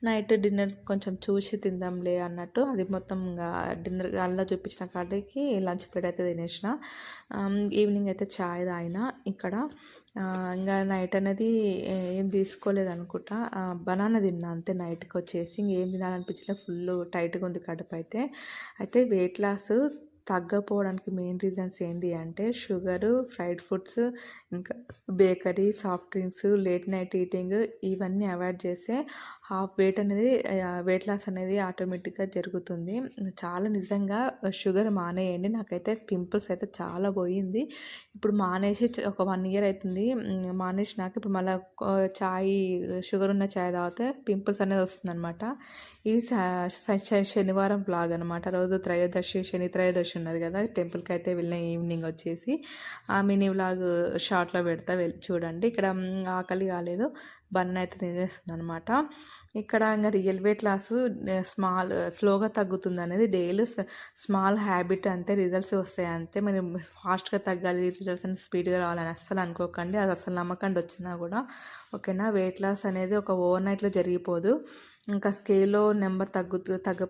Night dinner కొంచెం చూసి తిందాంలే అన్నట్టు అది మొత్తం ఇంకా డిన్నర్ అలా చూపించిన కాడికి లంచ్ ప్లేట్ అయితే తినేసిన. ఈవినింగ్ అయితే చాయ్ తాగిన ఇక్కడ. ఇంకా నైట్ అనేది ఏం తీసుకోలేదు అనుకుంటా, బనానా తిన్నా అంతే. నైట్కి వచ్చేసి ఇంకేం తినాలనిపించలేదు, ఫుల్ టైట్గా ఉంది కడుపు అయితే. అయితే వెయిట్ లాస్ తగ్గపోవడానికి మెయిన్ రీజన్స్ ఏంటి అంటే షుగరు, ఫ్రైడ్ ఫుడ్స్, ఇంకా bakery, soft drinks, late night eating ఇవన్నీ అవాయిడ్ చేస్తే హాఫ్ వెయిట్ అనేది వెయిట్ లాస్ అనేది ఆటోమేటిక్గా జరుగుతుంది. చాలా నిజంగా షుగర్ మానేయండి. నాకైతే పింపుల్స్ అయితే చాలా పోయింది. ఇప్పుడు మానేసి ఒక 1 ఇయర్ అవుతుంది. మానేసినాక ఇప్పుడు మళ్ళీ చాయ్, షుగర్ ఉన్న చాయ్ తాగితే పింపుల్స్ అనేది వస్తుందన్నమాట. ఇది శనివారం బ్లాగ్ అనమాట. రోజు శని త్రయోదశి ఉన్నది కదా, టెంపుల్కి అయితే వెళ్ళిన ఈవినింగ్ వచ్చేసి ఆ మినీ వ్లాగ్ షార్ట్లో పెడతా, వెళ్ళి చూడండి. ఇక్కడ ఆకలి కాలేదు, బన్ అయితే తినేస్తుంది అనమాట. ఇక్కడ ఇంకా రియల్ వెయిట్ లాస్ స్లోగా తగ్గుతుంది అనేది డైలీ స్మాల్ హ్యాబిట్ అంతే, రిజల్ట్స్ వస్తాయి అంతే. మనం ఫాస్ట్గా తగ్గాలి, రిజల్ట్స్ అనేది స్పీడ్గా రావాలని అస్సలు అనుకోకండి, అది అసలు నమ్మకండి వచ్చినా కూడా. ఓకేనా, వెయిట్ లాస్ అనేది ఒక ఓవర్ నైట్లో జరిగిపోదు. ఇంకా స్కేల్లో నెంబర్ తగ్గ